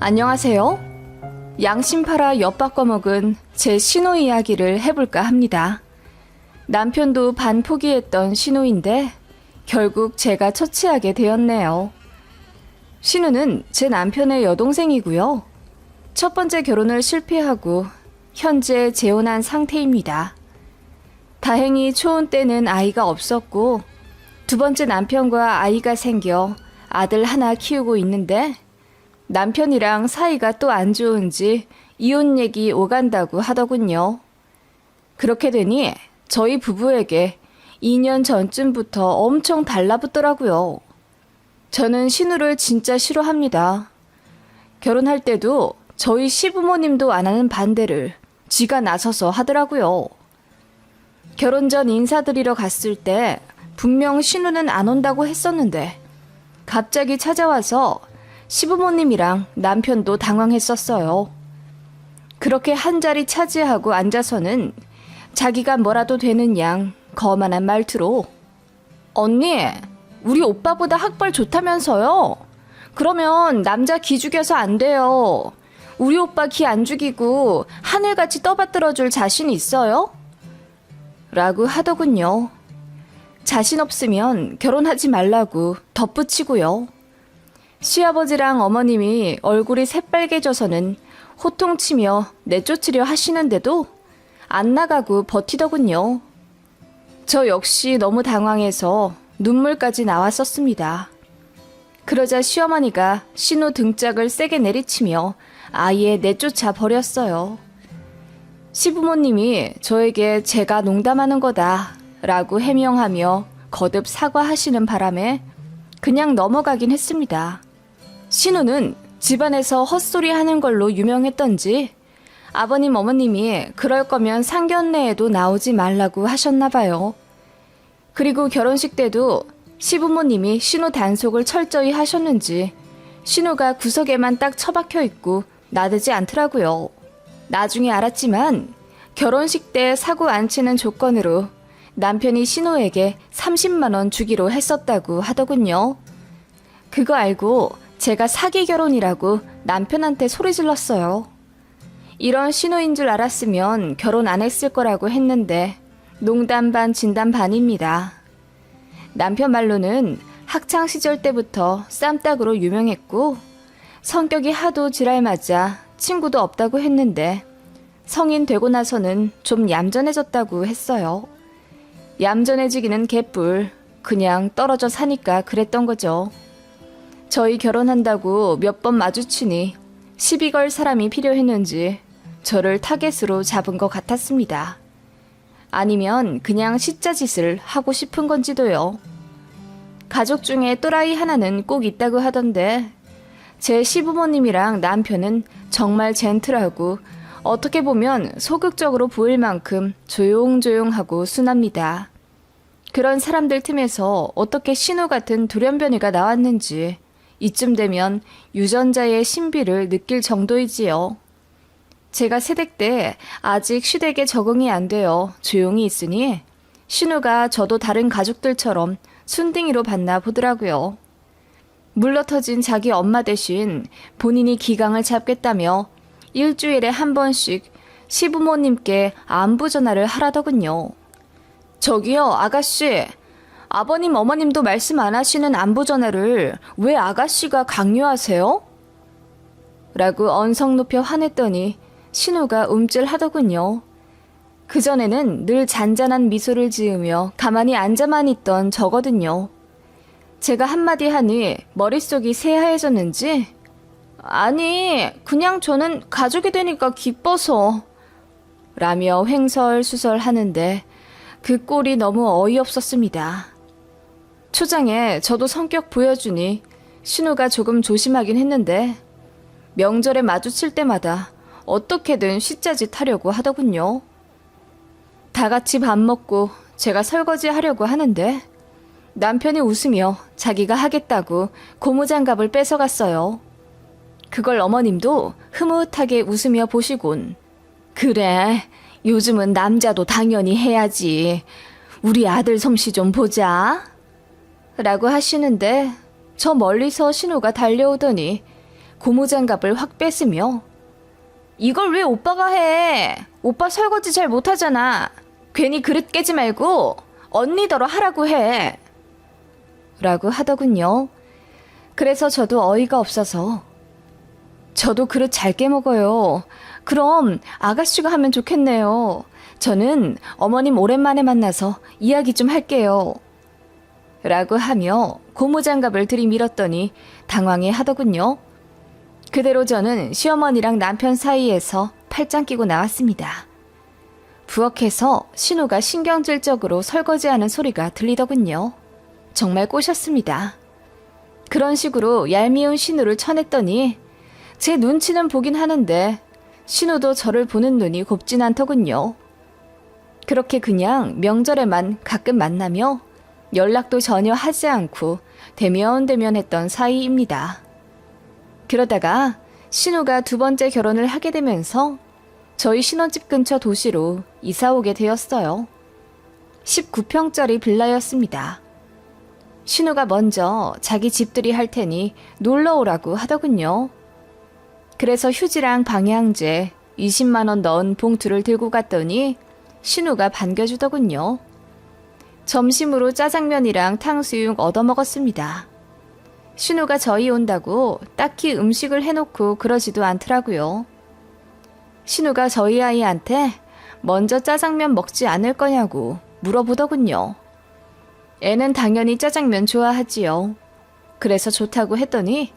안녕하세요. 양심 팔아 엿바꿔 먹은 제 신호 이야기를 해볼까 합니다. 남편도 반 포기했던 신우인데 결국 제가 처치하게 되었네요. 신우는 제 남편의 여동생이고요. 첫 번째 결혼을 실패하고 현재 재혼한 상태입니다. 다행히 초혼 때는 아이가 없었고 두 번째 남편과 아이가 생겨 아들 하나 키우고 있는데 남편이랑 사이가 또 안 좋은지 이혼 얘기 오간다고 하더군요. 그렇게 되니 저희 부부에게 2년 전쯤부터 엄청 달라붙더라고요. 저는 신우를 진짜 싫어합니다. 결혼할 때도 저희 시부모님도 안 하는 반대를 지가 나서서 하더라고요. 결혼 전 인사드리러 갔을 때 분명 신우는 안 온다고 했었는데 갑자기 찾아와서 시부모님이랑 남편도 당황했었어요. 그렇게 한 자리 차지하고 앉아서는 자기가 뭐라도 되는 양 거만한 말투로 언니, 우리 오빠보다 학벌 좋다면서요? 그러면 남자 기 죽여서 안 돼요. 우리 오빠 기 안 죽이고 하늘같이 떠받들어줄 자신 있어요? 라고 하더군요. 자신 없으면 결혼하지 말라고 덧붙이고요. 시아버지랑 어머님이 얼굴이 새빨개져서는 호통치며 내쫓으려 하시는데도 안 나가고 버티더군요. 저 역시 너무 당황해서 눈물까지 나왔었습니다. 그러자 시어머니가 신우 등짝을 세게 내리치며 아예 내쫓아 버렸어요. 시부모님이 저에게 제가 농담하는 거다 라고 해명하며 거듭 사과하시는 바람에 그냥 넘어가긴 했습니다. 신우는 집안에서 헛소리 하는 걸로 유명했던지 아버님 어머님이 그럴 거면 상견례에도 나오지 말라고 하셨나 봐요. 그리고 결혼식 때도 시부모님이 신우 단속을 철저히 하셨는지 신우가 구석에만 딱 처박혀 있고 나대지 않더라고요. 나중에 알았지만 결혼식 때 사고 안 치는 조건으로 남편이 신우에게 30만 원 주기로 했었다고 하더군요. 그거 알고 제가 사기 결혼이라고 남편한테 소리 질렀어요. 이런 신우인 줄 알았으면 결혼 안 했을 거라고 했는데 농담 반 진담 반입니다. 남편 말로는 학창시절 때부터 쌈딱으로 유명했고 성격이 하도 지랄 맞아 친구도 없다고 했는데 성인 되고 나서는 좀 얌전해졌다고 했어요. 얌전해지기는 개뿔, 그냥 떨어져 사니까 그랬던 거죠. 저희 결혼한다고 몇 번 마주치니 시비 걸 사람이 필요했는지 저를 타겟으로 잡은 것 같았습니다. 아니면 그냥 시짜짓을 하고 싶은 건지도요. 가족 중에 또라이 하나는 꼭 있다고 하던데 제 시부모님이랑 남편은 정말 젠틀하고 어떻게 보면 소극적으로 보일 만큼 조용조용하고 순합니다. 그런 사람들 틈에서 어떻게 신우 같은 돌연변이가 나왔는지 이쯤 되면 유전자의 신비를 느낄 정도이지요. 제가 새댁 때 아직 시댁에 적응이 안 되어 조용히 있으니 신우가 저도 다른 가족들처럼 순딩이로 봤나 보더라고요. 물러터진 자기 엄마 대신 본인이 기강을 잡겠다며 일주일에 한 번씩 시부모님께 안부 전화를 하라더군요. 저기요, 아가씨. 아버님, 어머님도 말씀 안 하시는 안부 전화를 왜 아가씨가 강요하세요? 라고 언성 높여 화냈더니 신우가 움찔하더군요. 그전에는 늘 잔잔한 미소를 지으며 가만히 앉아만 있던 저거든요. 제가 한마디 하니 머릿속이 새하얘졌는지 아니, 그냥 저는 가족이 되니까 기뻐서 라며 횡설수설 하는데 그 꼴이 너무 어이없었습니다. 초장에 저도 성격 보여주니 신우가 조금 조심하긴 했는데 명절에 마주칠 때마다 어떻게든 시짜짓 하려고 하더군요. 다 같이 밥 먹고 제가 설거지 하려고 하는데 남편이 웃으며 자기가 하겠다고 고무장갑을 뺏어갔어요. 그걸 어머님도 흐뭇하게 웃으며 보시곤 그래, 요즘은 남자도 당연히 해야지. 우리 아들 솜씨 좀 보자. 라고 하시는데 저 멀리서 신우가 달려오더니 고무장갑을 확 뺏으며 이걸 왜 오빠가 해? 오빠 설거지 잘 못하잖아. 괜히 그릇 깨지 말고 언니더러 하라고 해. 라고 하더군요. 그래서 저도 어이가 없어서 저도 그릇 잘 깨먹어요. 그럼 아가씨가 하면 좋겠네요. 저는 어머님 오랜만에 만나서 이야기 좀 할게요. 라고 하며 고무장갑을 들이밀었더니 당황해 하더군요. 그대로 저는 시어머니랑 남편 사이에서 팔짱 끼고 나왔습니다. 부엌에서 신우가 신경질적으로 설거지하는 소리가 들리더군요. 정말 꼬셨습니다. 그런 식으로 얄미운 신우를 쳐냈더니 제 눈치는 보긴 하는데 신우도 저를 보는 눈이 곱진 않더군요. 그렇게 그냥 명절에만 가끔 만나며 연락도 전혀 하지 않고 대면대면했던 사이입니다. 그러다가 신우가 두 번째 결혼을 하게 되면서 저희 신혼집 근처 도시로 이사 오게 되었어요. 19평짜리 빌라였습니다. 신우가 먼저 자기 집들이 할 테니 놀러 오라고 하더군요. 그래서 휴지랑 방향제 20만 원 넣은 봉투를 들고 갔더니 신우가 반겨주더군요. 점심으로 짜장면이랑 탕수육 얻어먹었습니다. 신우가 저희 온다고 딱히 음식을 해놓고 그러지도 않더라고요. 신우가 저희 아이한테 먼저 짜장면 먹지 않을 거냐고 물어보더군요. 애는 당연히 짜장면 좋아하지요. 그래서 좋다고 했더니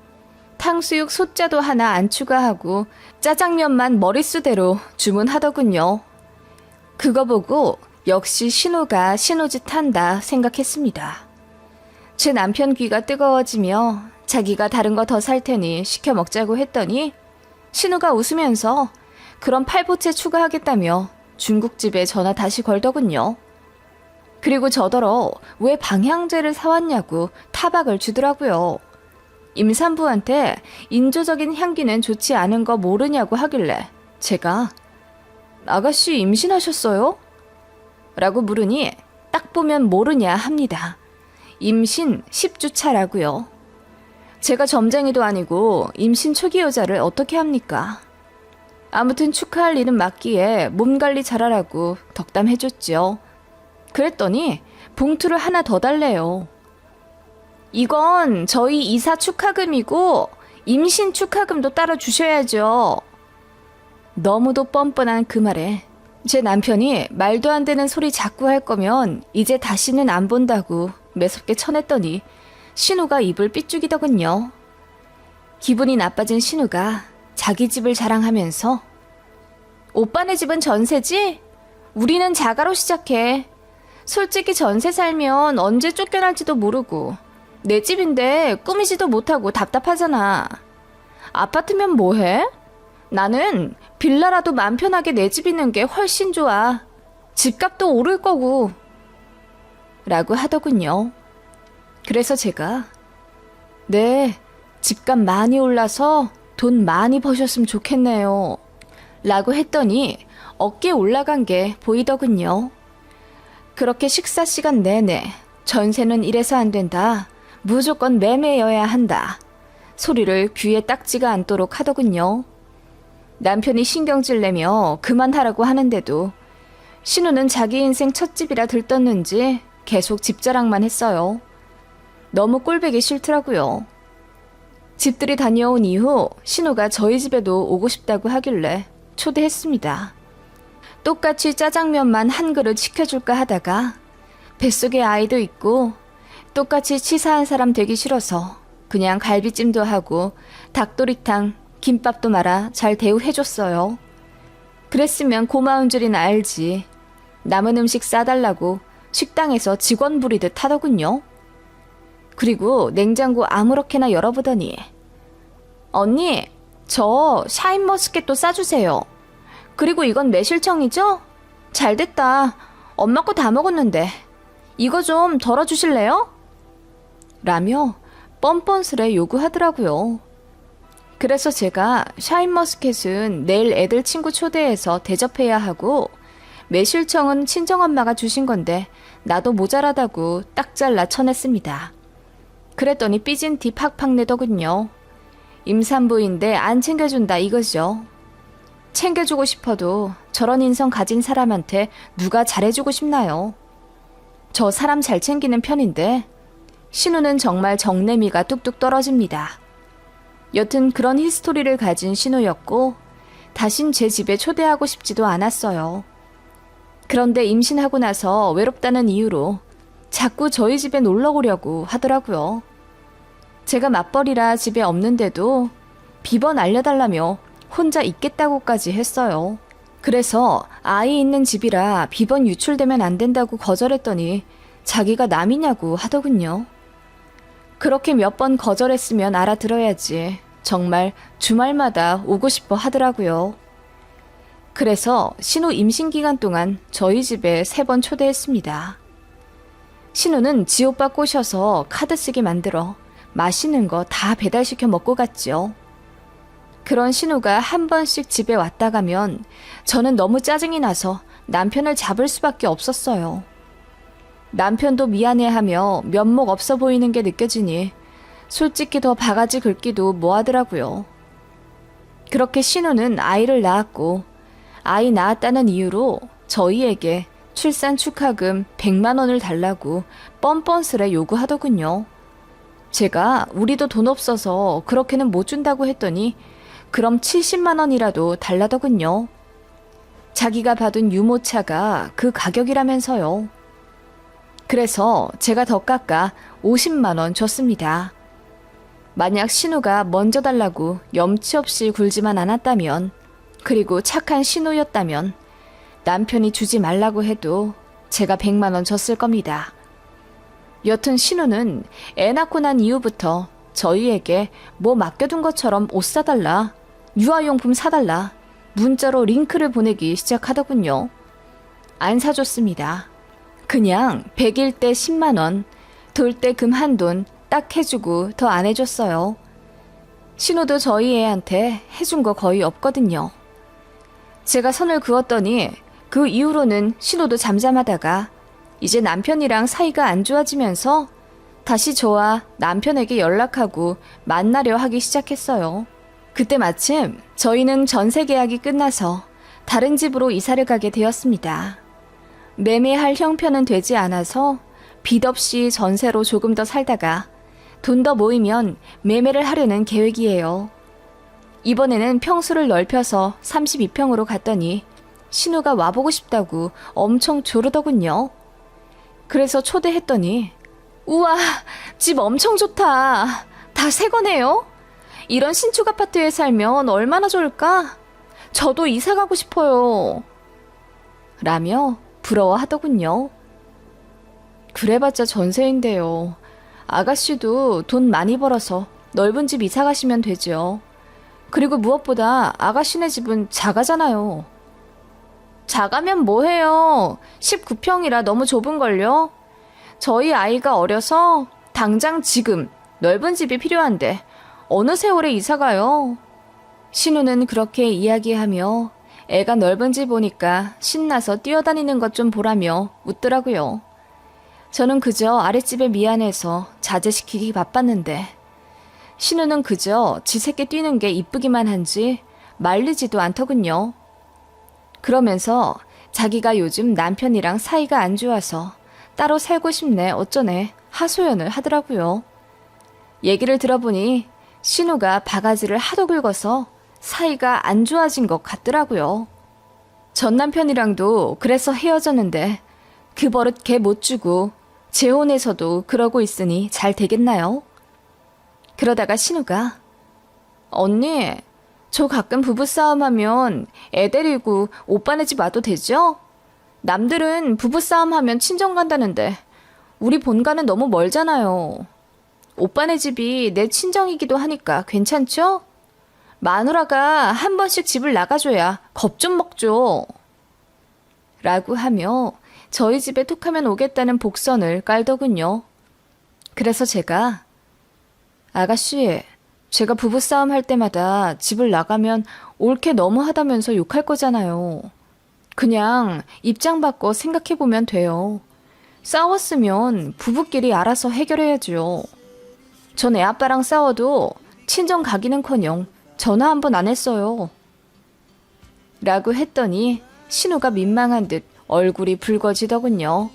탕수육 소자도 하나 안 추가하고 짜장면만 머릿수대로 주문하더군요. 그거 보고 역시 신우가 신우짓 한다 생각했습니다. 제 남편 귀가 뜨거워지며 자기가 다른 거 더 살 테니 시켜 먹자고 했더니 신우가 웃으면서 그럼 팔보채 추가하겠다며 중국집에 전화 다시 걸더군요. 그리고 저더러 왜 방향제를 사왔냐고 타박을 주더라고요. 임산부한테 인조적인 향기는 좋지 않은 거 모르냐고 하길래 제가 아가씨 임신하셨어요? 라고 물으니 딱 보면 모르냐 합니다. 임신 10주 차라고요. 제가 점쟁이도 아니고 임신 초기 여자를 어떻게 합니까? 아무튼 축하할 일은 맞기에 몸 관리 잘하라고 덕담해줬죠. 그랬더니 봉투를 하나 더 달래요. 이건 저희 이사 축하금이고 임신 축하금도 따로 주셔야죠. 너무도 뻔뻔한 그 말에 제 남편이 말도 안 되는 소리 자꾸 할 거면 이제 다시는 안 본다고 매섭게 쳐냈더니 신우가 입을 삐죽이더군요. 기분이 나빠진 신우가 자기 집을 자랑하면서 오빠네 집은 전세지? 우리는 자가로 시작해. 솔직히 전세 살면 언제 쫓겨날지도 모르고 내 집인데 꾸미지도 못하고 답답하잖아. 아파트면 뭐해? 나는 빌라라도 맘 편하게 내 집 있는 게 훨씬 좋아. 집값도 오를 거고. 라고 하더군요. 그래서 제가 네, 집값 많이 올라서 돈 많이 버셨으면 좋겠네요. 라고 했더니 어깨 올라간 게 보이더군요. 그렇게 식사 시간 내내 전세는 이래서 안 된다. 무조건 매매여야 한다. 소리를 귀에 딱지가 않도록 하더군요. 남편이 신경질 내며 그만하라고 하는데도 신우는 자기 인생 첫 집이라 들떴는지 계속 집자랑만 했어요. 너무 꼴보기 싫더라고요. 집들이 다녀온 이후 신우가 저희 집에도 오고 싶다고 하길래 초대했습니다. 똑같이 짜장면만 한 그릇 시켜줄까 하다가 뱃속에 아이도 있고 똑같이 치사한 사람 되기 싫어서 그냥 갈비찜도 하고 닭도리탕, 김밥도 말아 잘 대우해줬어요. 그랬으면 고마운 줄이나 알지. 남은 음식 싸달라고 식당에서 직원 부리듯 하더군요. 그리고 냉장고 아무렇게나 열어보더니 언니, 저 샤인머스켓도 싸주세요. 그리고 이건 매실청이죠? 잘됐다. 엄마 거 다 먹었는데 이거 좀 덜어주실래요? 라며 뻔뻔스레 요구하더라고요. 그래서 제가 샤인머스켓은 내일 애들 친구 초대해서 대접해야 하고 매실청은 친정엄마가 주신 건데 나도 모자라다고 딱 잘라 쳐냈습니다. 그랬더니 삐진 티 팍팍 내더군요. 임산부인데 안 챙겨준다 이거죠. 챙겨주고 싶어도 저런 인성 가진 사람한테 누가 잘해주고 싶나요? 저 사람 잘 챙기는 편인데 신우는 정말 정내미가 뚝뚝 떨어집니다. 여튼 그런 히스토리를 가진 신우였고 다신 제 집에 초대하고 싶지도 않았어요. 그런데 임신하고 나서 외롭다는 이유로 자꾸 저희 집에 놀러 오려고 하더라고요. 제가 맞벌이라 집에 없는데도 비번 알려달라며 혼자 있겠다고까지 했어요. 그래서 아이 있는 집이라 비번 유출되면 안 된다고 거절했더니 자기가 남이냐고 하더군요. 그렇게 몇 번 거절했으면 알아들어야지 정말 주말마다 오고 싶어 하더라고요. 그래서 신우 임신 기간 동안 저희 집에 3번 초대했습니다. 신우는 지 오빠 꼬셔서 카드 쓰게 만들어 맛있는 거 다 배달시켜 먹고 갔죠. 그런 신우가 한 번씩 집에 왔다 가면 저는 너무 짜증이 나서 남편을 잡을 수밖에 없었어요. 남편도 미안해하며 면목 없어 보이는 게 느껴지니 솔직히 더 바가지 긁기도 뭐하더라고요. 그렇게 신우는 아이를 낳았고 아이 낳았다는 이유로 저희에게 출산 축하금 100만 원을 달라고 뻔뻔스레 요구하더군요. 제가 우리도 돈 없어서 그렇게는 못 준다고 했더니 그럼 70만 원이라도 달라더군요. 자기가 받은 유모차가 그 가격이라면서요. 그래서 제가 더 깎아 50만 원 줬습니다. 만약 신우가 먼저 달라고 염치 없이 굴지만 않았다면, 그리고 착한 신우였다면 남편이 주지 말라고 해도 제가 100만 원 줬을 겁니다. 여튼 신우는 애 낳고 난 이후부터 저희에게 뭐 맡겨둔 것처럼 옷 사달라, 유아용품 사달라 문자로 링크를 보내기 시작하더군요. 안 사줬습니다. 그냥 100일 때 10만 원, 돌 때 금 한돈 딱 해주고 더 안 해줬어요. 신우도 저희 애한테 해준 거 거의 없거든요. 제가 선을 그었더니 그 이후로는 신우도 잠잠하다가 이제 남편이랑 사이가 안 좋아지면서 다시 저와 남편에게 연락하고 만나려 하기 시작했어요. 그때 마침 저희는 전세 계약이 끝나서 다른 집으로 이사를 가게 되었습니다. 매매할 형편은 되지 않아서 빚 없이 전세로 조금 더 살다가 돈 더 모이면 매매를 하려는 계획이에요. 이번에는 평수를 넓혀서 32평으로 갔더니 신우가 와보고 싶다고 엄청 조르더군요. 그래서 초대했더니 우와, 집 엄청 좋다. 다 새 거네요. 이런 신축 아파트에 살면 얼마나 좋을까? 저도 이사 가고 싶어요. 라며 부러워하더군요. 그래봤자 전세인데요. 아가씨도 돈 많이 벌어서 넓은 집 이사 가시면 되죠. 그리고 무엇보다 아가씨네 집은 작아잖아요. 작으면 뭐해요. 19평이라 너무 좁은걸요. 저희 아이가 어려서 당장 지금 넓은 집이 필요한데 어느 세월에 이사 가요. 신우는 그렇게 이야기하며 애가 넓은 집 오니까 신나서 뛰어다니는 것 좀 보라며 웃더라고요. 저는 그저 아랫집에 미안해서 자제시키기 바빴는데 신우는 그저 지 새끼 뛰는 게 이쁘기만 한지 말리지도 않더군요. 그러면서 자기가 요즘 남편이랑 사이가 안 좋아서 따로 살고 싶네 어쩌네 하소연을 하더라고요. 얘기를 들어보니 신우가 바가지를 하도 긁어서 사이가 안 좋아진 것 같더라고요. 전 남편이랑도 그래서 헤어졌는데 그 버릇 걔 못 주고 재혼해서도 그러고 있으니 잘 되겠나요? 그러다가 신우가 언니, 저 가끔 부부싸움하면 애 데리고 오빠네 집 와도 되죠? 남들은 부부싸움하면 친정 간다는데 우리 본가는 너무 멀잖아요. 오빠네 집이 내 친정이기도 하니까 괜찮죠? 마누라가 한 번씩 집을 나가줘야 겁 좀 먹죠. 라고 하며 저희 집에 툭하면 오겠다는 복선을 깔더군요. 그래서 제가 아가씨, 제가 부부싸움 할 때마다 집을 나가면 옳게 너무하다면서 욕할 거잖아요. 그냥 입장 바꿔 생각해보면 돼요. 싸웠으면 부부끼리 알아서 해결해야죠. 전 애 아빠랑 싸워도 친정 가기는커녕 전화 한 번 안 했어요. 라고 했더니 신우가 민망한 듯 얼굴이 붉어지더군요.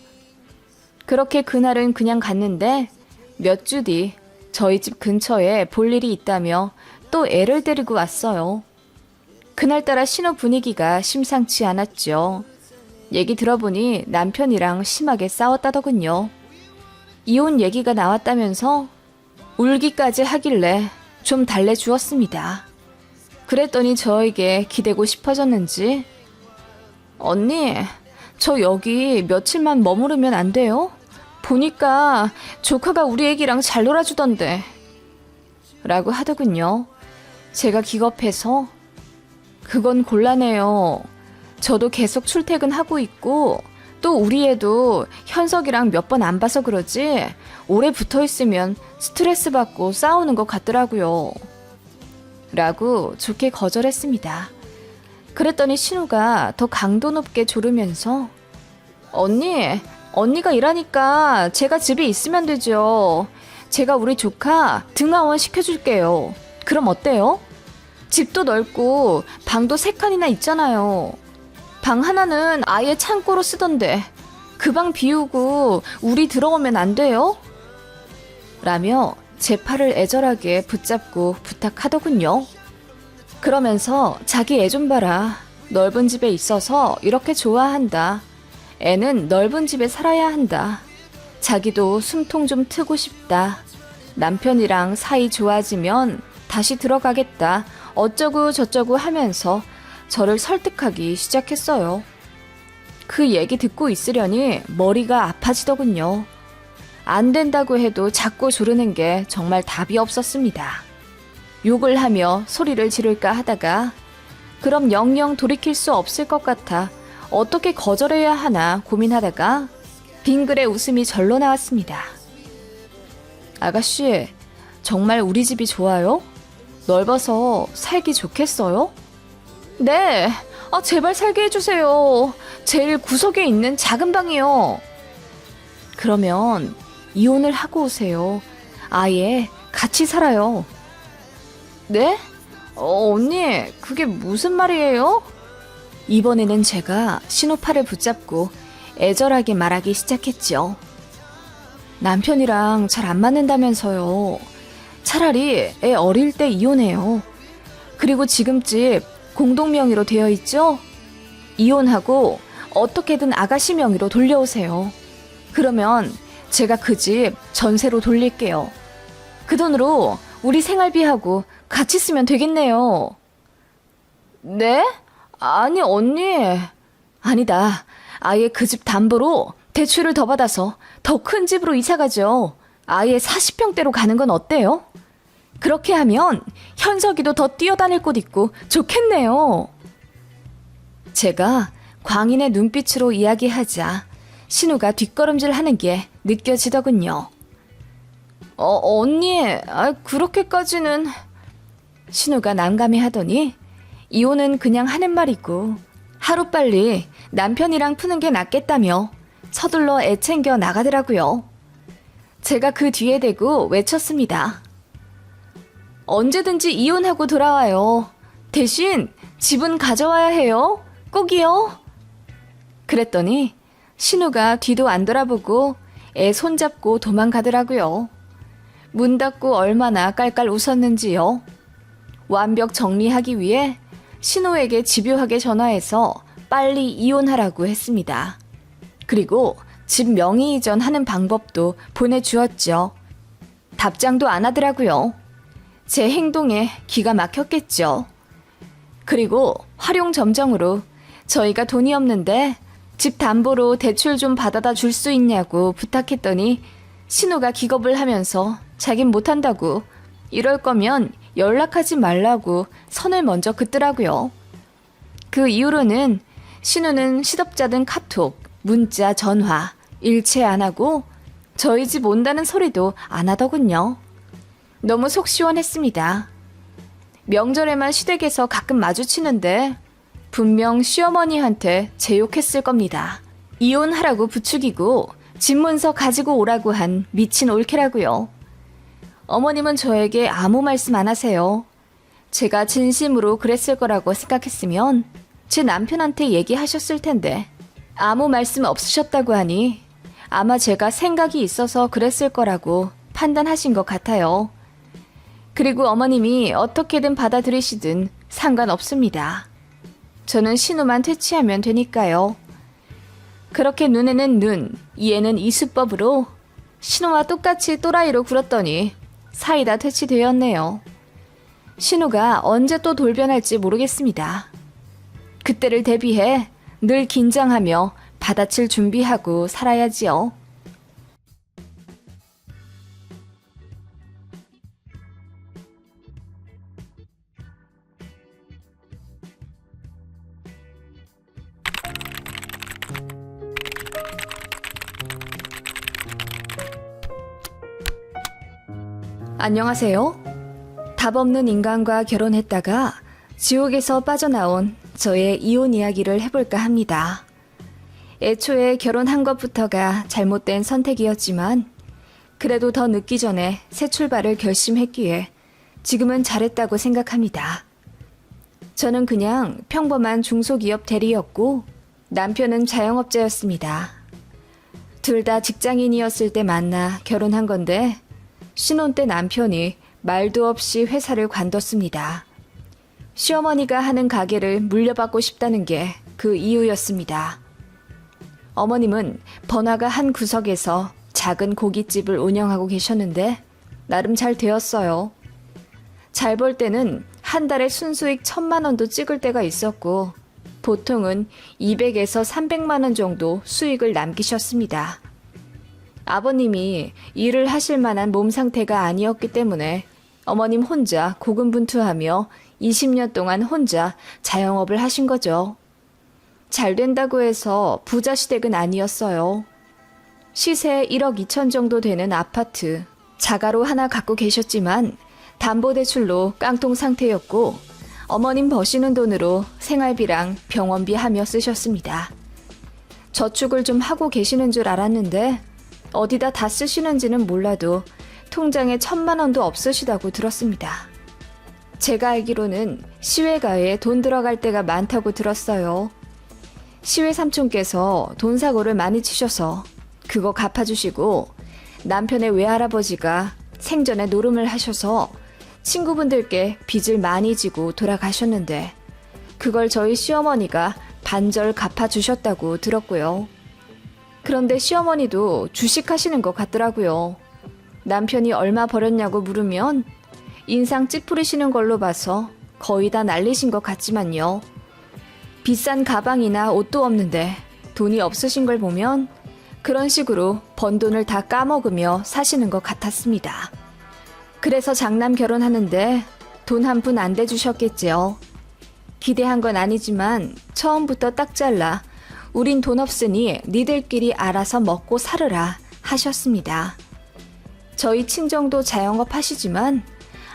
그렇게 그날은 그냥 갔는데 몇 주 뒤 저희 집 근처에 볼 일이 있다며 또 애를 데리고 왔어요. 그날따라 신우 분위기가 심상치 않았죠. 얘기 들어보니 남편이랑 심하게 싸웠다더군요. 이혼 얘기가 나왔다면서 울기까지 하길래 좀 달래주었습니다. 그랬더니 저에게 기대고 싶어졌는지 언니, 저 여기 며칠만 머무르면 안 돼요? 보니까 조카가 우리 애기랑 잘 놀아주던데 라고 하더군요. 제가 기겁해서 그건 곤란해요. 저도 계속 출퇴근하고 있고 또 우리 애도 현석이랑 몇 번 안 봐서 그러지 오래 붙어있으면 스트레스 받고 싸우는 것 같더라고요. 라고 좋게 거절했습니다. 그랬더니 신우가 더 강도 높게 조르면서 언니가 일하니까 제가 집에 있으면 되죠. 제가 우리 조카 등하원 시켜줄게요. 그럼 어때요? 집도 넓고 방도 3칸이나 있잖아요. 방 하나는 아예 창고로 쓰던데 그 방 비우고 우리 들어오면 안 돼요? 라며 제 팔을 애절하게 붙잡고 부탁하더군요. 그러면서 자기 애 좀 봐라. 넓은 집에 있어서 이렇게 좋아한다. 애는 넓은 집에 살아야 한다. 자기도 숨통 좀 트고 싶다. 남편이랑 사이 좋아지면 다시 들어가겠다. 어쩌고 저쩌고 하면서 저를 설득하기 시작했어요. 그 얘기 듣고 있으려니 머리가 아파지더군요. 안 된다고 해도 자꾸 조르는 게 정말 답이 없었습니다. 욕을 하며 소리를 지를까 하다가 그럼 영영 돌이킬 수 없을 것 같아 어떻게 거절해야 하나 고민하다가 빙글에 웃음이 절로 나왔습니다. 아가씨, 정말 우리 집이 좋아요? 넓어서 살기 좋겠어요? 네, 제발 살게 해주세요. 제일 구석에 있는 작은 방이요. 그러면 이혼을 하고 오세요. 아예 같이 살아요. 네? 언니, 그게 무슨 말이에요? 이번에는 제가 신우 팔을 붙잡고 애절하게 말하기 시작했죠. 남편이랑 잘 안 맞는다면서요. 차라리 애 어릴 때 이혼해요. 그리고 지금 집 공동 명의로 되어 있죠? 이혼하고 어떻게든 아가씨 명의로 돌려오세요. 그러면 제가 그 집 전세로 돌릴게요. 그 돈으로 우리 생활비하고 같이 쓰면 되겠네요. 네? 아니 언니. 아니다. 아예 그 집 담보로 대출을 더 받아서 더 큰 집으로 이사가죠. 아예 40평대로 가는 건 어때요? 그렇게 하면 현석이도 더 뛰어다닐 곳 있고 좋겠네요. 제가 광인의 눈빛으로 이야기하자 신우가 뒷걸음질 하는 게 느껴지더군요. 언니, 그렇게까지는... 신우가 난감해 하더니 이혼은 그냥 하는 말이고 하루빨리 남편이랑 푸는 게 낫겠다며 서둘러 애 챙겨 나가더라고요. 제가 그 뒤에 대고 외쳤습니다. 언제든지 이혼하고 돌아와요. 대신 집은 가져와야 해요. 꼭이요. 그랬더니 신우가 뒤도 안 돌아보고 애 손잡고 도망가더라고요. 문 닫고 얼마나 깔깔 웃었는지요. 완벽 정리하기 위해 신우에게 집요하게 전화해서 빨리 이혼하라고 했습니다. 그리고 집 명의 이전하는 방법도 보내주었죠. 답장도 안 하더라고요. 제 행동에 기가 막혔겠죠. 그리고 활용점정으로 저희가 돈이 없는데 집 담보로 대출 좀 받아다 줄 수 있냐고 부탁했더니 신우가 기겁을 하면서 자긴 못한다고 이럴 거면 연락하지 말라고 선을 먼저 긋더라고요. 그 이후로는 신우는 시덥잖은 카톡, 문자, 전화 일체 안 하고 저희 집 온다는 소리도 안 하더군요. 너무 속 시원했습니다. 명절에만 시댁에서 가끔 마주치는데 분명 시어머니한테 제욕했을 겁니다. 이혼하라고 부추기고 집문서 가지고 오라고 한 미친 올케라고요. 어머님은 저에게 아무 말씀 안 하세요. 제가 진심으로 그랬을 거라고 생각했으면 제 남편한테 얘기하셨을 텐데 아무 말씀 없으셨다고 하니 아마 제가 생각이 있어서 그랬을 거라고 판단하신 것 같아요. 그리고 어머님이 어떻게든 받아들이시든 상관없습니다. 저는 신우만 퇴치하면 되니까요. 그렇게 눈에는 눈, 이에는 이수법으로 신우와 똑같이 또라이로 굴었더니 사이다 퇴치되었네요. 신우가 언제 또 돌변할지 모르겠습니다. 그때를 대비해 늘 긴장하며 받아칠 준비하고 살아야지요. 안녕하세요. 답 없는 인간과 결혼했다가 지옥에서 빠져나온 저의 이혼 이야기를 해볼까 합니다. 애초에 결혼한 것부터가 잘못된 선택이었지만 그래도 더 늦기 전에 새 출발을 결심했기에 지금은 잘했다고 생각합니다. 저는 그냥 평범한 중소기업 대리였고 남편은 자영업자였습니다. 둘 다 직장인이었을 때 만나 결혼한 건데 신혼 때 남편이 말도 없이 회사를 관뒀습니다. 시어머니가 하는 가게를 물려받고 싶다는 게 그 이유였습니다. 어머님은 번화가 한 구석에서 작은 고깃집을 운영하고 계셨는데 나름 잘 되었어요. 잘 벌 때는 한 달에 순수익 1,000만 원도 찍을 때가 있었고 보통은 200에서 300만 원 정도 수익을 남기셨습니다. 아버님이 일을 하실 만한 몸 상태가 아니었기 때문에 어머님 혼자 고군분투하며 20년 동안 혼자 자영업을 하신 거죠. 잘 된다고 해서 부자 시댁은 아니었어요. 시세 1억 2천 정도 되는 아파트, 자가로 하나 갖고 계셨지만 담보대출로 깡통 상태였고 어머님 버시는 돈으로 생활비랑 병원비 하며 쓰셨습니다. 저축을 좀 하고 계시는 줄 알았는데 어디다 다 쓰시는지는 몰라도 통장에 1,000만 원도 없으시다고 들었습니다. 제가 알기로는 시외가에 돈 들어갈 때가 많다고 들었어요. 시외 삼촌께서 돈 사고를 많이 치셔서 그거 갚아주시고 남편의 외할아버지가 생전에 노름을 하셔서 친구분들께 빚을 많이 지고 돌아가셨는데 그걸 저희 시어머니가 반절 갚아주셨다고 들었고요. 그런데 시어머니도 주식하시는 것 같더라고요. 남편이 얼마 벌었냐고 물으면 인상 찌푸리시는 걸로 봐서 거의 다 날리신 것 같지만요. 비싼 가방이나 옷도 없는데 돈이 없으신 걸 보면 그런 식으로 번 돈을 다 까먹으며 사시는 것 같았습니다. 그래서 장남 결혼하는데 돈 한 푼 안 대주셨겠지요. 기대한 건 아니지만 처음부터 딱 잘라 우린 돈 없으니 니들끼리 알아서 먹고 살으라 하셨습니다. 저희 친정도 자영업 하시지만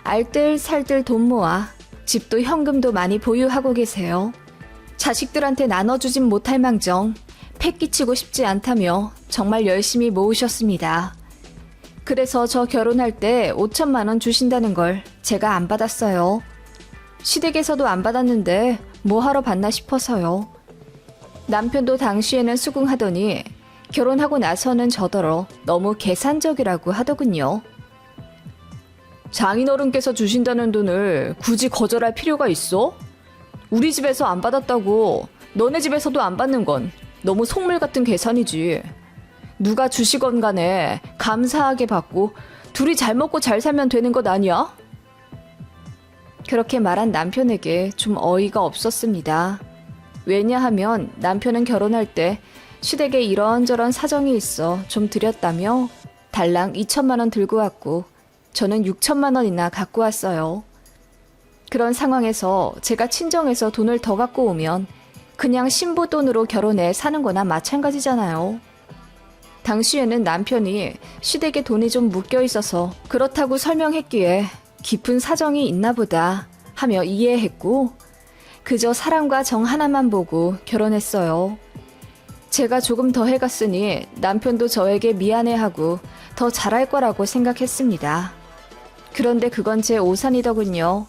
알뜰살뜰 돈 모아 집도 현금도 많이 보유하고 계세요. 자식들한테 나눠주진 못할 망정 패 끼치고 싶지 않다며 정말 열심히 모으셨습니다. 그래서 저 결혼할 때 5천만 원 주신다는 걸 제가 안 받았어요. 시댁에서도 안 받았는데 뭐 하러 받나 싶어서요. 남편도 당시에는 수긍하더니 결혼하고 나서는 저더러 너무 계산적이라고 하더군요. 장인어른께서 주신다는 돈을 굳이 거절할 필요가 있어? 우리 집에서 안 받았다고 너네 집에서도 안 받는 건 너무 속물 같은 계산이지. 누가 주시건 간에 감사하게 받고 둘이 잘 먹고 잘 살면 되는 것 아니야? 그렇게 말한 남편에게 좀 어이가 없었습니다. 왜냐하면 남편은 결혼할 때 시댁에 이런저런 사정이 있어 좀 드렸다며 달랑 2천만 원 들고 왔고 저는 6천만 원이나 갖고 왔어요. 그런 상황에서 제가 친정에서 돈을 더 갖고 오면 그냥 신부 돈으로 결혼해 사는 거나 마찬가지잖아요. 당시에는 남편이 시댁에 돈이 좀 묶여 있어서 그렇다고 설명했기에 깊은 사정이 있나 보다 하며 이해했고 그저 사랑과 정 하나만 보고 결혼했어요. 제가 조금 더 해갔으니 남편도 저에게 미안해하고 더 잘할 거라고 생각했습니다. 그런데 그건 제 오산이더군요.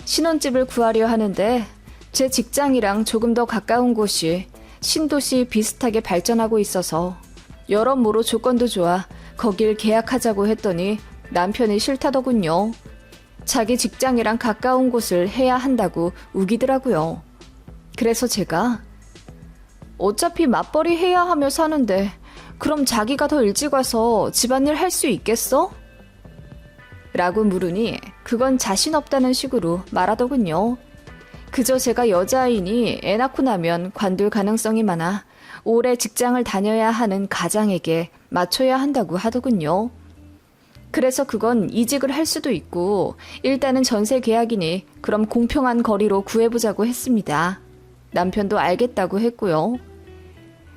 신혼집을 구하려 하는데 제 직장이랑 조금 더 가까운 곳이 신도시 비슷하게 발전하고 있어서 여러모로 조건도 좋아 거길 계약하자고 했더니 남편이 싫다더군요. 자기 직장이랑 가까운 곳을 해야 한다고 우기더라고요. 그래서 제가 어차피 맞벌이 해야 하며 사는데 그럼 자기가 더 일찍 와서 집안일 할 수 있겠어? 라고 물으니 그건 자신 없다는 식으로 말하더군요. 그저 제가 여자아이니 애 낳고 나면 관둘 가능성이 많아 오래 직장을 다녀야 하는 가장에게 맞춰야 한다고 하더군요. 그래서 그건 이직을 할 수도 있고 일단은 전세 계약이니 그럼 공평한 거리로 구해보자고 했습니다. 남편도 알겠다고 했고요.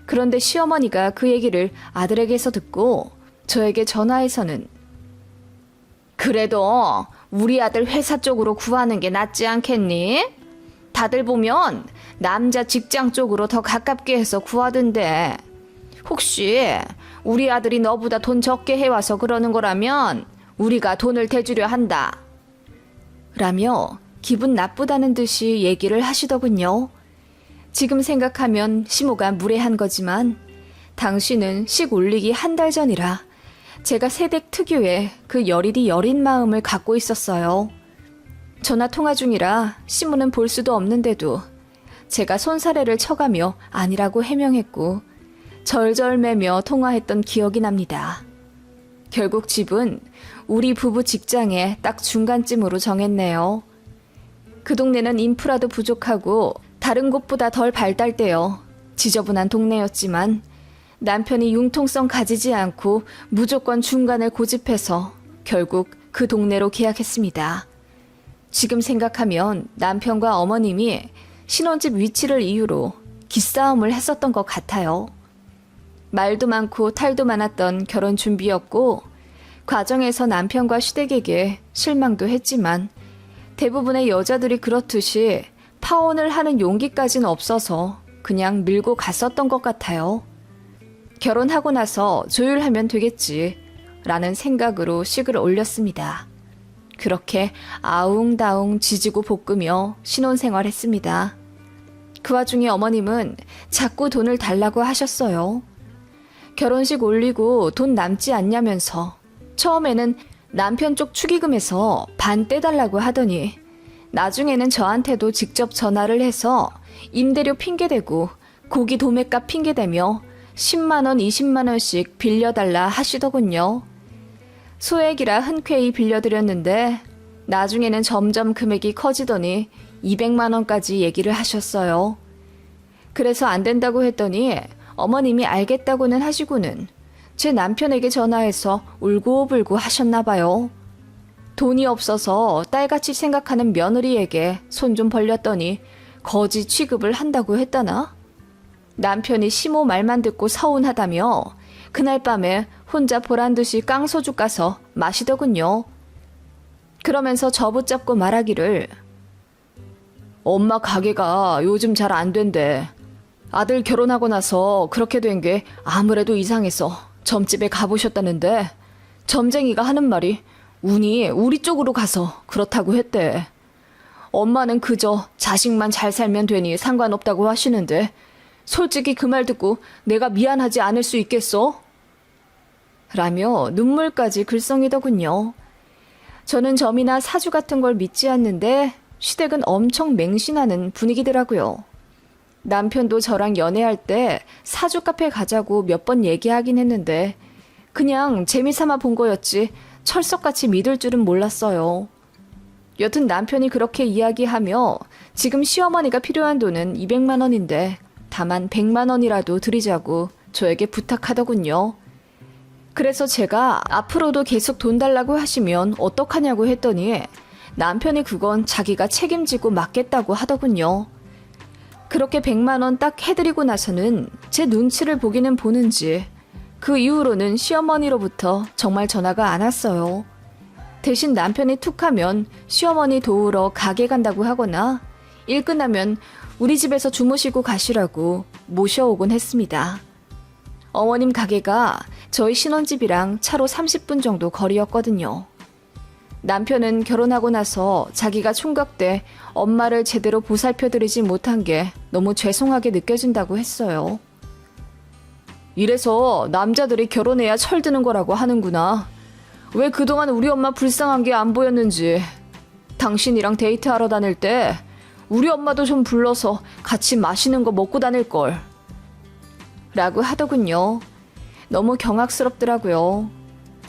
그런데 시어머니가 그 얘기를 아들에게서 듣고 저에게 전화해서는 그래도 우리 아들 회사 쪽으로 구하는 게 낫지 않겠니? 다들 보면 남자 직장 쪽으로 더 가깝게 해서 구하던데 혹시 우리 아들이 너보다 돈 적게 해와서 그러는 거라면 우리가 돈을 대주려 한다. 라며 기분 나쁘다는 듯이 얘기를 하시더군요. 지금 생각하면 시모가 무례한 거지만 당시는 식 올리기 한 달 전이라 제가 새댁 특유의 그 여리디 여린 마음을 갖고 있었어요. 전화 통화 중이라 시모는 볼 수도 없는데도 제가 손사래를 쳐가며 아니라고 해명했고 절절매며 통화했던 기억이 납니다. 결국 집은 우리 부부 직장의 딱 중간쯤으로 정했네요. 그 동네는 인프라도 부족하고 다른 곳보다 덜 발달되어 지저분한 동네였지만 남편이 융통성 가지지 않고 무조건 중간을 고집해서 결국 그 동네로 계약했습니다. 지금 생각하면 남편과 어머님이 신혼집 위치를 이유로 기싸움을 했었던 것 같아요. 말도 많고 탈도 많았던 결혼 준비였고 과정에서 남편과 시댁에게 실망도 했지만 대부분의 여자들이 그렇듯이 파혼을 하는 용기까지는 없어서 그냥 밀고 갔었던 것 같아요. 결혼하고 나서 조율하면 되겠지 라는 생각으로 식을 올렸습니다. 그렇게 아웅다웅 지지고 볶으며 신혼생활했습니다. 그 와중에 어머님은 자꾸 돈을 달라고 하셨어요. 결혼식 올리고 돈 남지 않냐면서 처음에는 남편 쪽 축의금에서 반 떼달라고 하더니 나중에는 저한테도 직접 전화를 해서 임대료 핑계대고 고기 도매값 핑계대며 10만 원, 20만 원씩 빌려달라 하시더군요. 소액이라 흔쾌히 빌려드렸는데 나중에는 점점 금액이 커지더니 200만 원까지 얘기를 하셨어요. 그래서 안 된다고 했더니 어머님이 알겠다고는 하시고는 제 남편에게 전화해서 울고불고 하셨나 봐요. 돈이 없어서 딸같이 생각하는 며느리에게 손 좀 벌렸더니 거지 취급을 한다고 했다나? 남편이 시모 말만 듣고 서운하다며 그날 밤에 혼자 보란듯이 깡소주 까서 마시더군요. 그러면서 저 붙잡고 말하기를 엄마 가게가 요즘 잘 안 된대. 아들 결혼하고 나서 그렇게 된 게 아무래도 이상해서 점집에 가보셨다는데 점쟁이가 하는 말이 운이 우리 쪽으로 가서 그렇다고 했대. 엄마는 그저 자식만 잘 살면 되니 상관없다고 하시는데 솔직히 그 말 듣고 내가 미안하지 않을 수 있겠어? 라며 눈물까지 글썽이더군요. 저는 점이나 사주 같은 걸 믿지 않는데 시댁은 엄청 맹신하는 분위기더라고요. 남편도 저랑 연애할 때 사주 카페 가자고 몇 번 얘기하긴 했는데 그냥 재미삼아 본 거였지 철석같이 믿을 줄은 몰랐어요. 여튼 남편이 그렇게 이야기하며 지금 시어머니가 필요한 돈은 200만 원인데 다만 100만 원이라도 드리자고 저에게 부탁하더군요. 그래서 제가 앞으로도 계속 돈 달라고 하시면 어떡하냐고 했더니 남편이 그건 자기가 책임지고 맡겠다고 하더군요. 그렇게 100만 원 딱 해드리고 나서는 제 눈치를 보기는 보는지 그 이후로는 시어머니로부터 정말 전화가 안 왔어요. 대신 남편이 툭 하면 시어머니 도우러 가게 간다고 하거나 일 끝나면 우리 집에서 주무시고 가시라고 모셔오곤 했습니다. 어머님 가게가 저희 신혼집이랑 차로 30분 정도 거리였거든요. 남편은 결혼하고 나서 자기가 총각 때 엄마를 제대로 보살펴드리지 못한 게 너무 죄송하게 느껴진다고 했어요. 이래서 남자들이 결혼해야 철드는 거라고 하는구나. 왜 그동안 우리 엄마 불쌍한 게 안 보였는지. 당신이랑 데이트하러 다닐 때 우리 엄마도 좀 불러서 같이 맛있는 거 먹고 다닐걸. 라고 하더군요. 너무 경악스럽더라고요.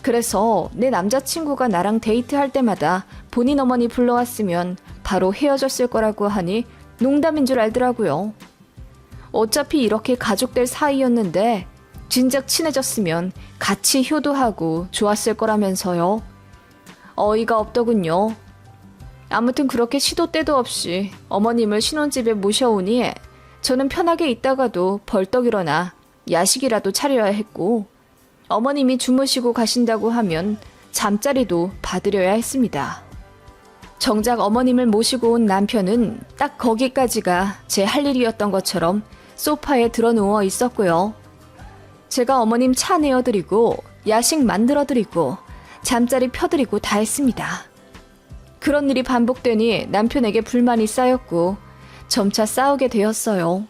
그래서 내 남자친구가 나랑 데이트할 때마다 본인 어머니 불러왔으면 바로 헤어졌을 거라고 하니 농담인 줄 알더라고요. 어차피 이렇게 가족될 사이였는데 진작 친해졌으면 같이 효도하고 좋았을 거라면서요. 어이가 없더군요. 아무튼 그렇게 시도 때도 없이 어머님을 신혼집에 모셔오니 저는 편하게 있다가도 벌떡 일어나 야식이라도 차려야 했고, 어머님이 주무시고 가신다고 하면 잠자리도 받으려야 했습니다. 정작 어머님을 모시고 온 남편은 딱 거기까지가 제 할 일이었던 것처럼 소파에 드러누워 있었고요. 제가 어머님 차 내어드리고 야식 만들어드리고 잠자리 펴드리고 다 했습니다. 그런 일이 반복되니 남편에게 불만이 쌓였고 점차 싸우게 되었어요.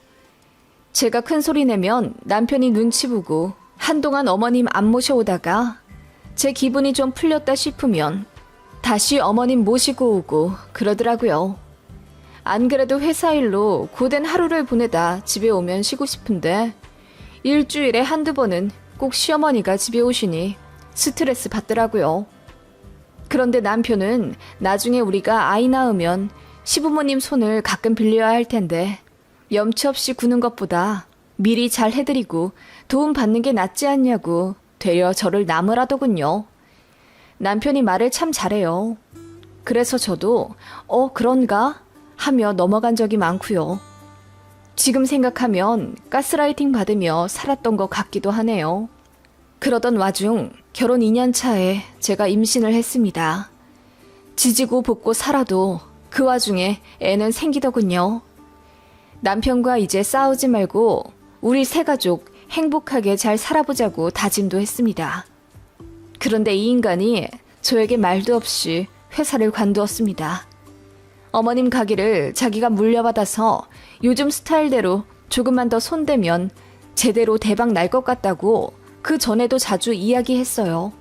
제가 큰 소리 내면 남편이 눈치 보고 한동안 어머님 안 모셔오다가 제 기분이 좀 풀렸다 싶으면 다시 어머님 모시고 오고 그러더라고요. 안 그래도 회사 일로 고된 하루를 보내다 집에 오면 쉬고 싶은데 일주일에 한두 번은 꼭 시어머니가 집에 오시니 스트레스 받더라고요. 그런데 남편은 나중에 우리가 아이 낳으면 시부모님 손을 가끔 빌려야 할 텐데 염치 없이 구는 것보다 미리 잘 해드리고 도움 받는 게 낫지 않냐고 되려 저를 나무라더군요. 남편이 말을 참 잘해요. 그래서 저도 그런가? 하며 넘어간 적이 많고요. 지금 생각하면 가스라이팅 받으며 살았던 것 같기도 하네요. 그러던 와중 결혼 2년 차에 제가 임신을 했습니다. 지지고 볶고 살아도 그 와중에 애는 생기더군요. 남편과 이제 싸우지 말고 우리 세 가족 행복하게 잘 살아보자고 다짐도 했습니다. 그런데 이 인간이 저에게 말도 없이 회사를 관두었습니다. 어머님 가게를 자기가 물려받아서 요즘 스타일대로 조금만 더 손대면 제대로 대박 날 것 같다고 그 전에도 자주 이야기했어요.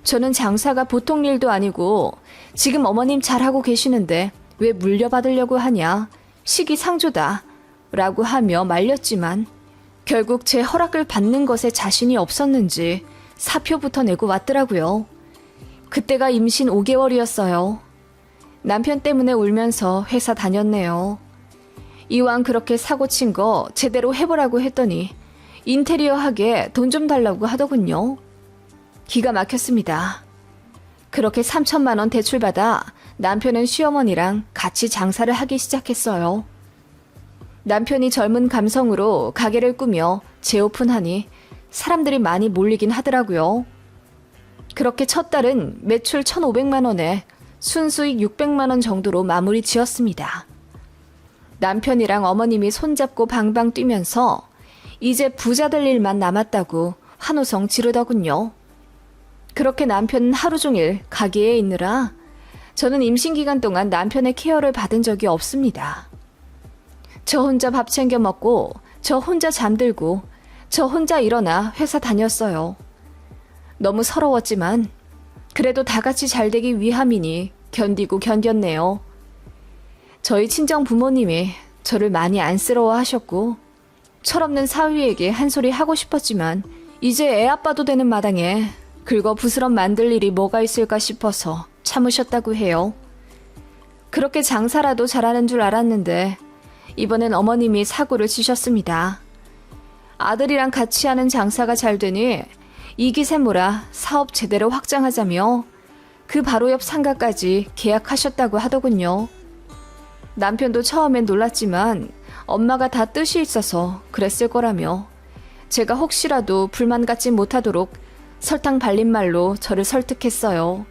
저는 장사가 보통 일도 아니고 지금 어머님 잘하고 계시는데 왜 물려받으려고 하냐? 시기상조다. 라고 하며 말렸지만 결국 제 허락을 받는 것에 자신이 없었는지 사표부터 내고 왔더라고요. 그때가 임신 5개월이었어요. 남편 때문에 울면서 회사 다녔네요. 이왕 그렇게 사고 친 거 제대로 해보라고 했더니 인테리어 하게 돈 좀 달라고 하더군요. 기가 막혔습니다. 그렇게 3천만 원 대출받아 남편은 시어머니랑 같이 장사를 하기 시작했어요. 남편이 젊은 감성으로 가게를 꾸며 재오픈하니 사람들이 많이 몰리긴 하더라고요. 그렇게 첫 달은 매출 1,500만 원에 순수익 600만 원 정도로 마무리 지었습니다. 남편이랑 어머님이 손잡고 방방 뛰면서 이제 부자 될 일만 남았다고 환호성 지르더군요. 그렇게 남편은 하루 종일 가게에 있느라 저는 임신 기간 동안 남편의 케어를 받은 적이 없습니다. 저 혼자 밥 챙겨 먹고 저 혼자 잠들고 저 혼자 일어나 회사 다녔어요. 너무 서러웠지만 그래도 다 같이 잘 되기 위함이니 견디고 견뎠네요. 저희 친정 부모님이 저를 많이 안쓰러워하셨고 철없는 사위에게 한 소리 하고 싶었지만 이제 애 아빠도 되는 마당에 긁어 부스럼 만들 일이 뭐가 있을까 싶어서 참으셨다고 해요. 그렇게 장사라도 잘하는 줄 알았는데 이번엔 어머님이 사고를 치셨습니다. 아들이랑 같이 하는 장사가 잘 되니 이기세모라 사업 제대로 확장하자며 그 바로 옆 상가까지 계약하셨다고 하더군요. 남편도 처음엔 놀랐지만 엄마가 다 뜻이 있어서 그랬을 거라며 제가 혹시라도 불만 갖지 못하도록 설탕 발린 말로 저를 설득했어요.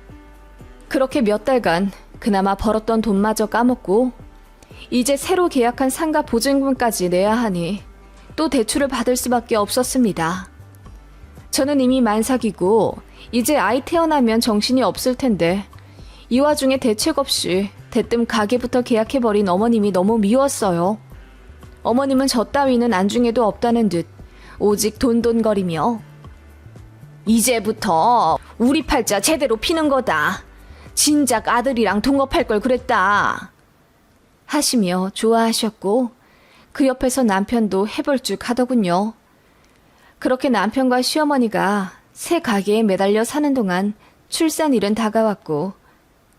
그렇게 몇 달간 그나마 벌었던 돈마저 까먹고 이제 새로 계약한 상가 보증금까지 내야 하니 또 대출을 받을 수밖에 없었습니다. 저는 이미 만삭이고 이제 아이 태어나면 정신이 없을 텐데 이 와중에 대책 없이 대뜸 가게부터 계약해버린 어머님이 너무 미웠어요. 어머님은 저 따위는 안중에도 없다는 듯 오직 돈돈거리며 이제부터 우리 팔자 제대로 피는 거다. 진작 아들이랑 동업할 걸 그랬다. 하시며 좋아하셨고 그 옆에서 남편도 해볼 줄 하더군요. 그렇게 남편과 시어머니가 새 가게에 매달려 사는 동안 출산일은 다가왔고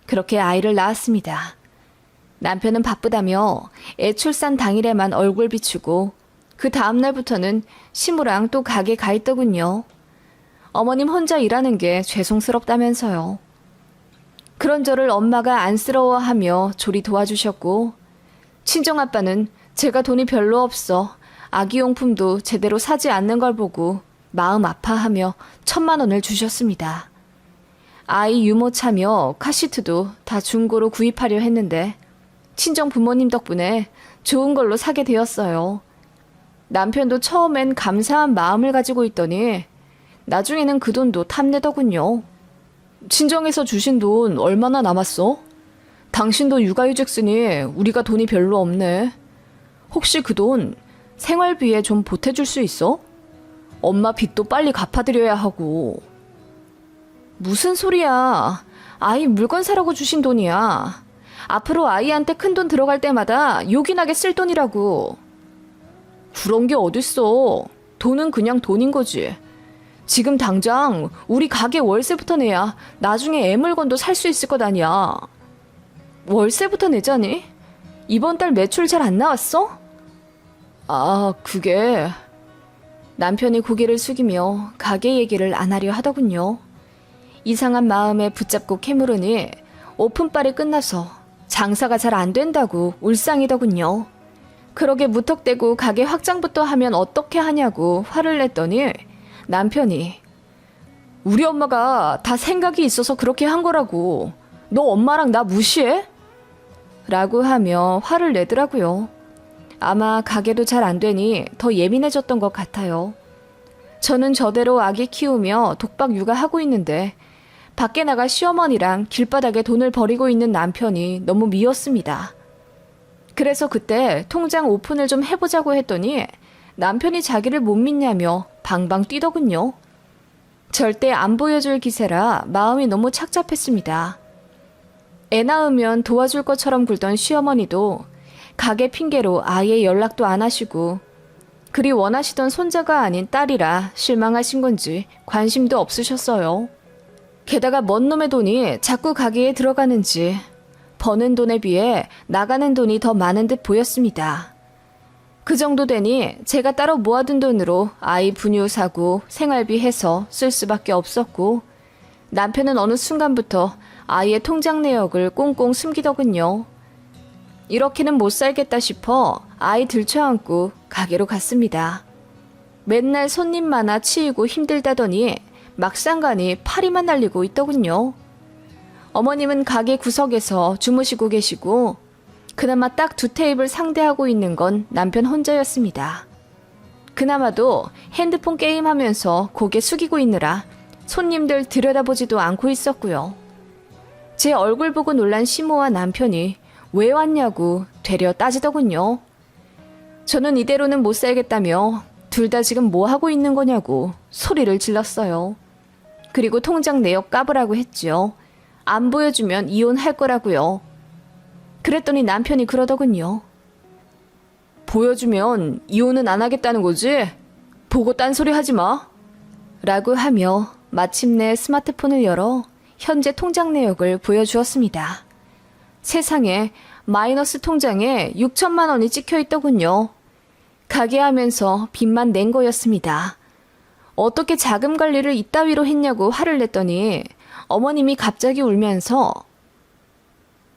그렇게 아이를 낳았습니다. 남편은 바쁘다며 애 출산 당일에만 얼굴 비추고 그 다음날부터는 시무랑 또 가게 가 있더군요. 어머님 혼자 일하는 게 죄송스럽다면서요. 그런 저를 엄마가 안쓰러워하며 조리 도와주셨고 친정아빠는 제가 돈이 별로 없어 아기용품도 제대로 사지 않는 걸 보고 마음 아파하며 1,000만 원을 주셨습니다. 아이 유모차며 카시트도 다 중고로 구입하려 했는데 친정 부모님 덕분에 좋은 걸로 사게 되었어요. 남편도 처음엔 감사한 마음을 가지고 있더니 나중에는 그 돈도 탐내더군요. 친정에서 주신 돈 얼마나 남았어? 당신도 육아휴직쓰니 우리가 돈이 별로 없네. 혹시 그 돈 생활비에 좀 보태줄 수 있어? 엄마 빚도 빨리 갚아드려야 하고. 무슨 소리야. 아이 물건 사라고 주신 돈이야. 앞으로 아이한테 큰 돈 들어갈 때마다 요긴하게 쓸 돈이라고. 그런 게 어딨어. 돈은 그냥 돈인 거지. 지금 당장 우리 가게 월세부터 내야 나중에 애 물건도 살 수 있을 것 아니야. 월세부터 내자니? 이번 달 매출 잘 안 나왔어? 아, 그게... 남편이 고개를 숙이며 가게 얘기를 안 하려 하더군요. 이상한 마음에 붙잡고 캐물으니 오픈빨이 끝나서 장사가 잘 안 된다고 울상이더군요. 그러게 무턱대고 가게 확장부터 하면 어떻게 하냐고 화를 냈더니 남편이 우리 엄마가 다 생각이 있어서 그렇게 한 거라고. 너 엄마랑 나 무시해? 라고 하며 화를 내더라고요. 아마 가게도 잘 안 되니 더 예민해졌던 것 같아요. 저는 저대로 아기 키우며 독박 육아하고 있는데 밖에 나가 시어머니랑 길바닥에 돈을 버리고 있는 남편이 너무 미웠습니다. 그래서 그때 통장 오픈을 좀 해보자고 했더니 남편이 자기를 못 믿냐며 방방 뛰더군요. 절대 안 보여줄 기세라 마음이 너무 착잡했습니다. 애 낳으면 도와줄 것처럼 굴던 시어머니도 가게 핑계로 아예 연락도 안 하시고 그리 원하시던 손자가 아닌 딸이라 실망하신 건지 관심도 없으셨어요. 게다가 뭔 놈의 돈이 자꾸 가게에 들어가는지 버는 돈에 비해 나가는 돈이 더 많은 듯 보였습니다. 그 정도 되니 제가 따로 모아둔 돈으로 아이 분유 사고 생활비 해서 쓸 수밖에 없었고 남편은 어느 순간부터 아이의 통장 내역을 꽁꽁 숨기더군요. 이렇게는 못 살겠다 싶어 아이 들쳐안고 가게로 갔습니다. 맨날 손님 많아 치이고 힘들다더니 막상 가니 파리만 날리고 있더군요. 어머님은 가게 구석에서 주무시고 계시고 그나마 딱 2테이블 상대하고 있는 건 남편 혼자였습니다. 그나마도 핸드폰 게임하면서 고개 숙이고 있느라 손님들 들여다보지도 않고 있었고요. 제 얼굴 보고 놀란 시모와 남편이 왜 왔냐고 되려 따지더군요. 저는 이대로는 못 살겠다며 둘 다 지금 뭐 하고 있는 거냐고 소리를 질렀어요. 그리고 통장 내역 까보라고 했죠. 안 보여주면 이혼할 거라고요. 그랬더니 남편이 그러더군요. 보여주면 이혼은 안 하겠다는 거지? 보고 딴소리 하지 마. 라고 하며 마침내 스마트폰을 열어 현재 통장 내역을 보여주었습니다. 세상에 마이너스 통장에 6천만 원이 찍혀 있더군요. 가게 하면서 빚만 낸 거였습니다. 어떻게 자금 관리를 이따위로 했냐고 화를 냈더니 어머님이 갑자기 울면서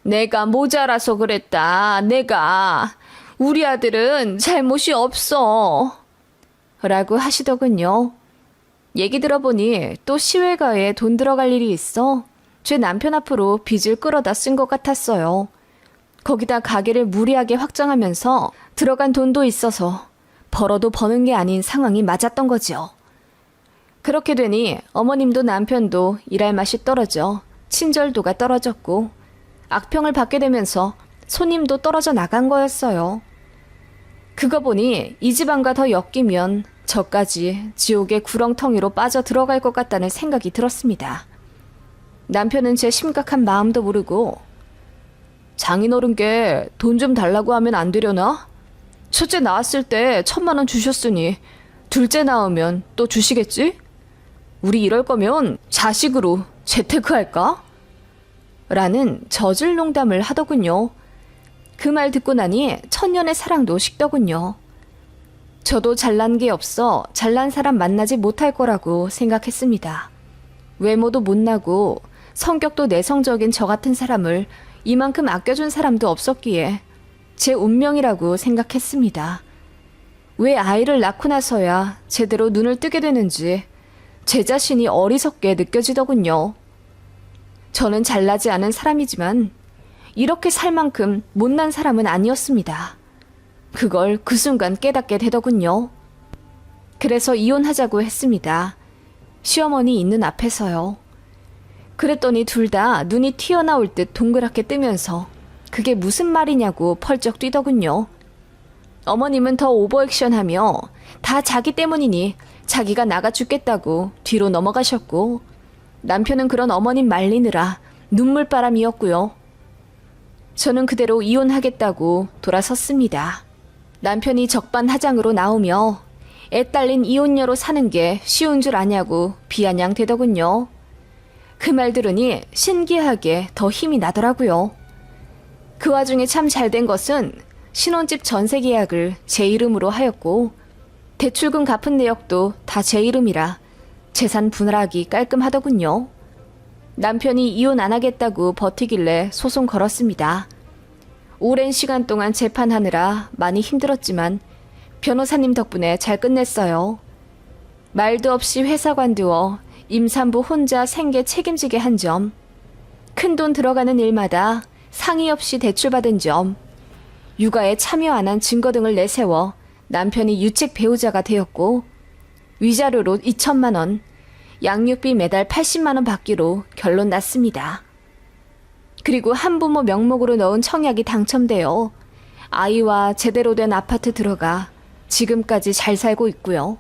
내가 모자라서 그랬다. 내가. 우리 아들은 잘못이 없어. 라고 하시더군요. 얘기 들어보니 또 시외가에 돈 들어갈 일이 있어 제 남편 앞으로 빚을 끌어다 쓴 것 같았어요. 거기다 가게를 무리하게 확장하면서 들어간 돈도 있어서 벌어도 버는 게 아닌 상황이 맞았던 거죠. 그렇게 되니 어머님도 남편도 일할 맛이 떨어져 친절도가 떨어졌고 악평을 받게 되면서 손님도 떨어져 나간 거였어요. 그거 보니 이 집안과 더 엮이면 저까지 지옥의 구렁텅이로 빠져 들어갈 것 같다는 생각이 들었습니다. 남편은 제 심각한 마음도 모르고 장인어른께 돈 좀 달라고 하면 안 되려나? 첫째 낳았을 때 1,000만 원 주셨으니 둘째 낳으면 또 주시겠지? 우리 이럴 거면 자식으로 재테크할까? 라는 저질 농담을 하더군요. 그 말 듣고 나니 천년의 사랑도 식더군요. 저도 잘난 게 없어 잘난 사람 만나지 못할 거라고 생각했습니다. 외모도 못나고 성격도 내성적인 저 같은 사람을 이만큼 아껴준 사람도 없었기에 제 운명이라고 생각했습니다. 왜 아이를 낳고 나서야 제대로 눈을 뜨게 되는지 제 자신이 어리석게 느껴지더군요. 저는 잘나지 않은 사람이지만 이렇게 살 만큼 못난 사람은 아니었습니다. 그걸 그 순간 깨닫게 되더군요. 그래서 이혼하자고 했습니다. 시어머니 있는 앞에서요. 그랬더니 둘 다 눈이 튀어나올 듯 동그랗게 뜨면서 그게 무슨 말이냐고 펄쩍 뛰더군요. 어머님은 더 오버액션하며 다 자기 때문이니 자기가 나가 죽겠다고 뒤로 넘어가셨고, 남편은 그런 어머님 말리느라 눈물바람이었고요. 저는 그대로 이혼하겠다고 돌아섰습니다. 남편이 적반하장으로 나오며 애 딸린 이혼녀로 사는 게 쉬운 줄 아냐고 비아냥대더군요. 그 말 들으니 신기하게 더 힘이 나더라고요. 그 와중에 참 잘된 것은 신혼집 전세 계약을 제 이름으로 하였고 대출금 갚은 내역도 다 제 이름이라 재산 분할하기 깔끔하더군요. 남편이 이혼 안 하겠다고 버티길래 소송 걸었습니다. 오랜 시간 동안 재판하느라 많이 힘들었지만 변호사님 덕분에 잘 끝냈어요. 말도 없이 회사 관두어 임산부 혼자 생계 책임지게 한 점, 큰돈 들어가는 일마다 상의 없이 대출받은 점, 육아에 참여 안 한 증거 등을 내세워 남편이 유책 배우자가 되었고 위자료로 2,000만 원, 양육비 매달 80만 원 받기로 결론 났습니다. 그리고 한부모 명목으로 넣은 청약이 당첨되어 아이와 제대로 된 아파트 들어가 지금까지 잘 살고 있고요.